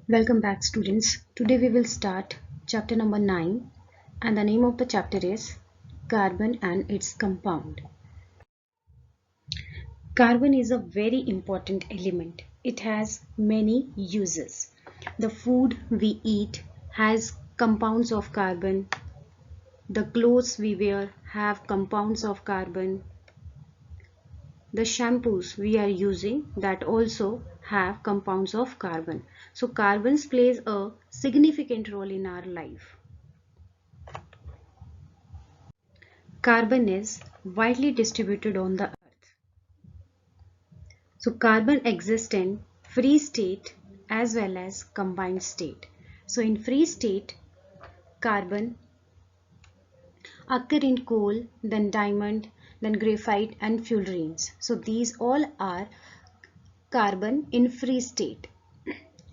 Welcome back, students. Today we will start chapter number 9, and the name of the chapter is Carbon and its Compound. Carbon is a very important element. It has many uses. The food we eat has compounds of carbon. The clothes we wear have compounds of carbon. The shampoos we are using that also have compounds of carbon. So carbons plays a significant role in our life. Carbon is widely distributed on the earth. So carbon exists in free state as well as combined state. So in free state, carbon occur in coal, then diamond, then graphite and fullerenes. So these all are carbon in free state.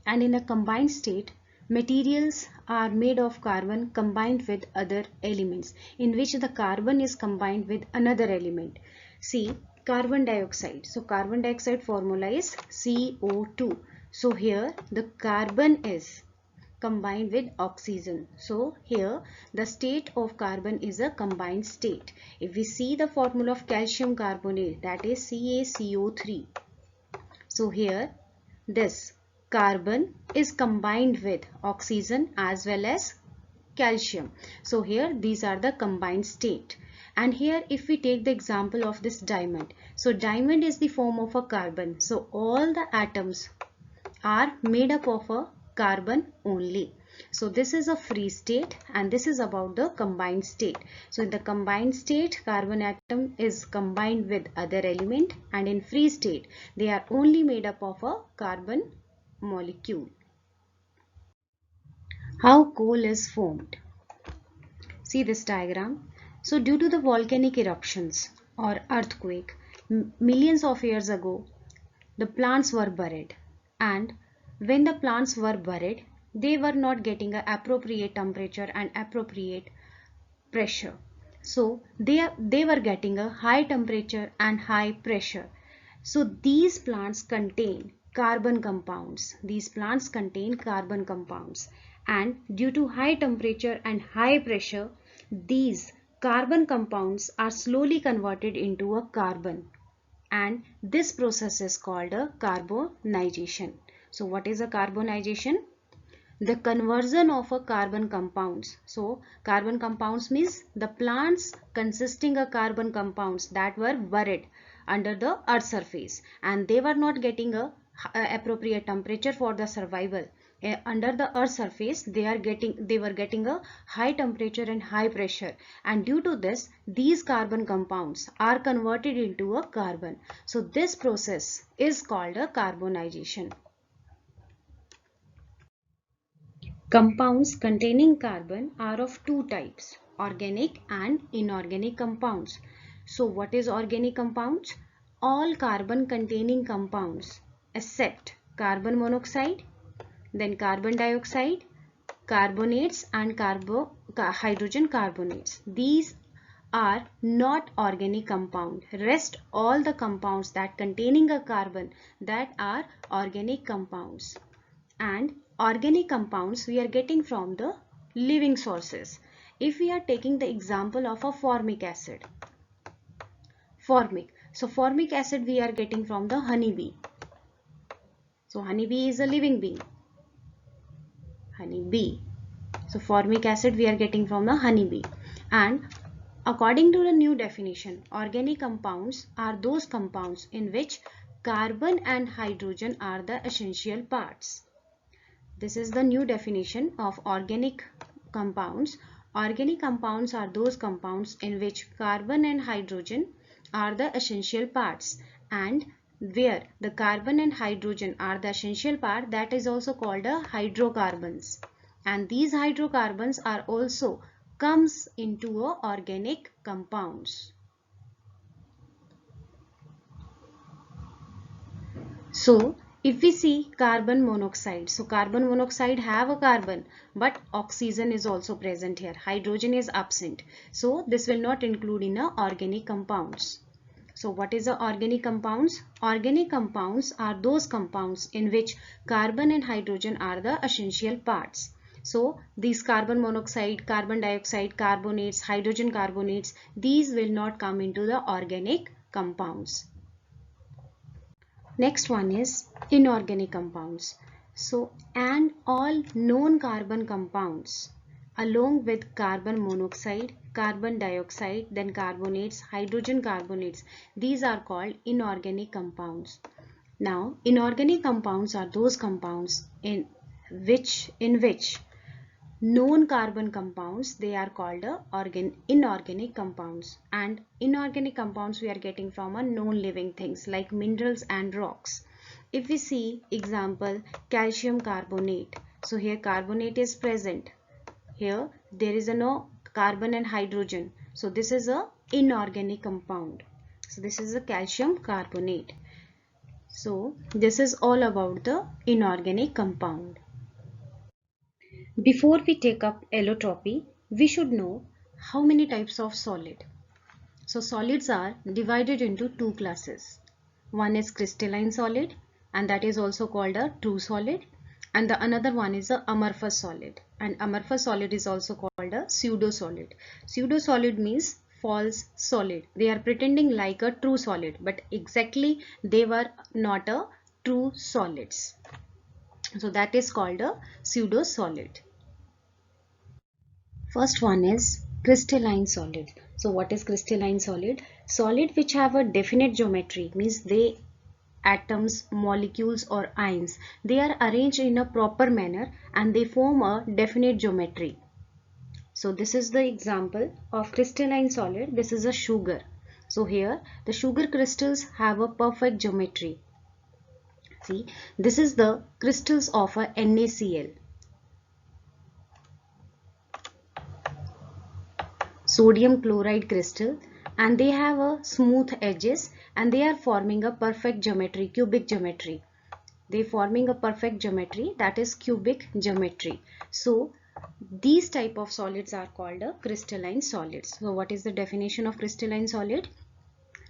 And in a combined state, materials are made of carbon combined with other elements, in which the carbon is combined with another element. See, carbon dioxide. So carbon dioxide formula is CO2. So here the carbon is combined with oxygen. So here the state of carbon is a combined state. If we see the formula of calcium carbonate, that is CaCO3. So here this carbon is combined with oxygen as well as calcium. So here these are the combined state. And here if we take the example of this diamond. So diamond is the form of a carbon. So all the atoms are made up of a carbon only. So this is a free state and this is about the combined state. So in the combined state, carbon atom is combined with other element, and in free state they are only made up of a carbon molecule. How coal is formed? See this diagram. So due to the volcanic eruptions or earthquake millions of years ago, the plants were buried, and when the plants were buried, they were not getting an appropriate temperature and appropriate pressure. So they were getting a high temperature and high pressure. So these plants contain carbon compounds. These plants contain carbon compounds, and due to high temperature and high pressure, these carbon compounds are slowly converted into a carbon, and this process is called a carbonization. So what is a carbonization? The conversion of a carbon compounds. So carbon compounds means the plants consisting of carbon compounds that were buried under the earth surface, and they were not getting a appropriate temperature for the survival. Under the earth surface they were getting a high temperature and high pressure, and due to this these carbon compounds are converted into a carbon. So this process is called a carbonization. Compounds containing carbon are of two types, organic and inorganic compounds. So what is organic compounds? All carbon containing compounds except carbon monoxide, then carbon dioxide, carbonates and hydrogen carbonates. These are not organic compound. Rest all the compounds that containing a carbon, that are organic compounds. And organic compounds we are getting from the living sources. If we are taking the example of a formic acid, formic acid we are getting from the honeybee. So honeybee is a living being, honeybee. So formic acid we are getting from the honeybee. And according to the new definition, organic compounds are those compounds in which carbon and hydrogen are the essential parts. This is the new definition of organic compounds. Organic compounds are those compounds in which carbon and hydrogen are the essential parts, and where the carbon and hydrogen are the essential part, that is also called a hydrocarbons. And these hydrocarbons are also comes into a organic compounds. So if we see carbon monoxide, so carbon monoxide have a carbon, but oxygen is also present here. Hydrogen is absent. So this will not include in a organic compounds. So what is the organic compounds? Organic compounds are those compounds in which carbon and hydrogen are the essential parts. So these carbon monoxide, carbon dioxide, carbonates, hydrogen carbonates, these will not come into the organic compounds. Next one is inorganic compounds. So, and all known carbon compounds along with carbon monoxide, carbon dioxide, then carbonates, hydrogen carbonates, these are called inorganic compounds. Now, inorganic compounds are those compounds in which known carbon compounds, they are called inorganic compounds, and inorganic compounds we are getting from a known living things like minerals and rocks. If we see example calcium carbonate, so here carbonate is present, here there is no carbon and hydrogen, so this is a inorganic compound. So this is a calcium carbonate. So this is all about the inorganic compound. Before we take up allotropy, we should know how many types of solid. So solids are divided into two classes. One is crystalline solid, and that is also called a true solid, and the another one is a amorphous solid, and amorphous solid is also called a pseudo solid. Pseudo solid means false solid. They are pretending like a true solid, but exactly they were not a true solids. So that is called a pseudo solid. First one is crystalline solid. So what is crystalline solid? Solid which have a definite geometry, means they atoms, molecules or ions, they are arranged in a proper manner and they form a definite geometry. So this is the example of crystalline solid. This is a sugar. So here the sugar crystals have a perfect geometry. See, this is the crystals of a NaCl. Sodium chloride crystal, and they have a smooth edges and they are forming a perfect geometry, cubic geometry. They forming a perfect geometry, that is cubic geometry. So these type of solids are called a crystalline solids. So what is the definition of crystalline solid?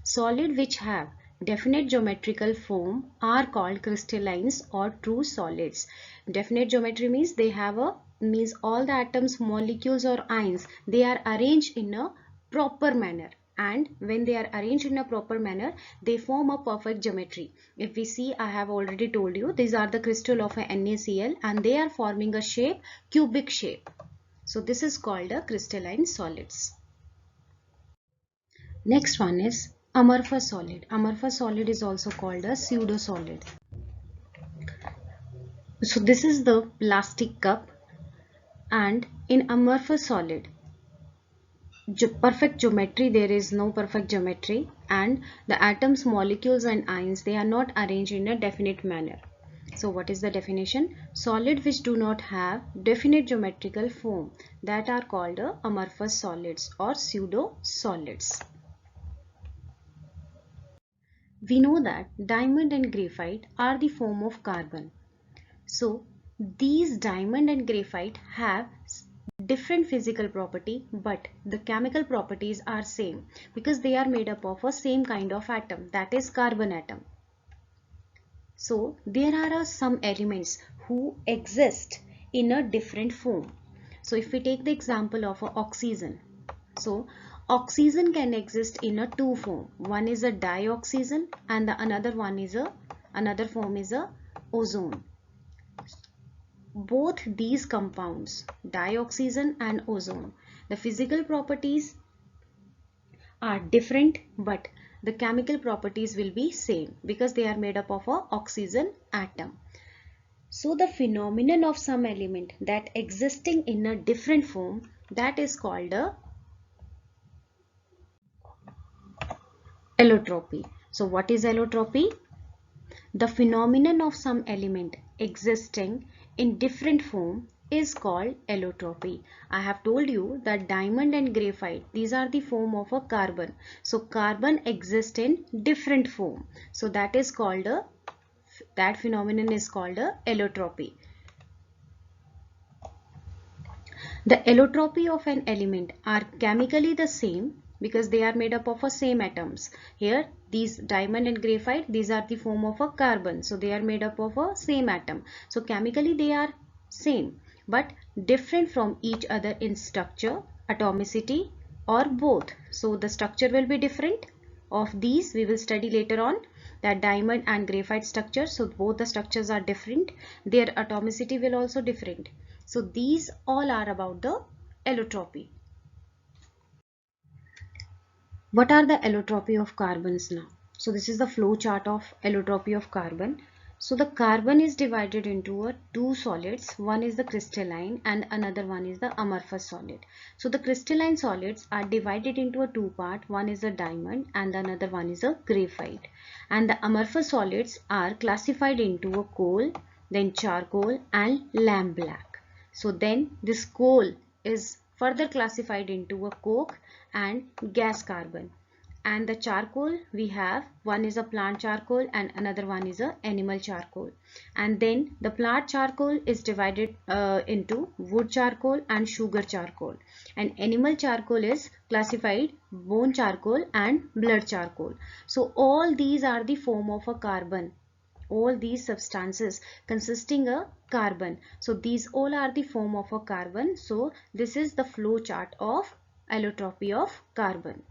Solid which have definite geometrical form are called crystallines or true solids. Definite geometry means they have a all the atoms, molecules or ions, they are arranged in a proper manner, and when they are arranged in a proper manner they form a perfect geometry. If we see, I have already told you, these are the crystal of a NaCl and they are forming a shape, cubic shape. So this is called a crystalline solids. Next one is amorphous solid. Amorphous solid is also called a pseudo solid. So this is the plastic cup, and in amorphous solid perfect geometry, there is no perfect geometry, and the atoms, molecules and ions, they are not arranged in a definite manner. So what is the definition? Solid which do not have definite geometrical form, that are called amorphous solids or pseudo solids. We know that diamond and graphite are the form of carbon. So these diamond and graphite have different physical property, but the chemical properties are same because they are made up of a same kind of atom, that is carbon atom. So there are some elements who exist in a different form. So if we take the example of oxygen, so oxygen can exist in a two form. One is a dioxygen and the another form is a ozone. Both these compounds, dioxygen and ozone, the physical properties are different, but the chemical properties will be same because they are made up of a oxygen atom. So the phenomenon of some element that existing in a different form, that is called a allotropy. So what is allotropy? The phenomenon of some element existing in different form is called allotropy. I have told you that diamond and graphite, these are the form of a carbon. So carbon exists in different form. So that is called that phenomenon is called a allotropy. The allotropy of an element are chemically the same because they are made up of a same atoms. Here these diamond and graphite, these are the form of a carbon. So they are made up of a same atom. So chemically they are same but different from each other in structure, atomicity, or both. So the structure will be different of these. We will study later on that diamond and graphite structure. So both the structures are different. Their atomicity will also different. So these all are about the allotropy. What are the allotropy of carbons now? So this is the flow chart of allotropy of carbon. So the carbon is divided into two solids. One is the crystalline and another one is the amorphous solid. So the crystalline solids are divided into a two part. One is a diamond and another one is a graphite. And the amorphous solids are classified into a coal, then charcoal and lamp black. So then this coal is further classified into a coke and gas carbon. And the charcoal we have, one is a plant charcoal and another one is a animal charcoal. And then the plant charcoal is divided into wood charcoal and sugar charcoal. And animal charcoal is classified bone charcoal and blood charcoal. So all these are the form of a carbon. All these substances consisting a carbon. So these all are the form of a carbon. So this is the flow chart of allotropy of carbon.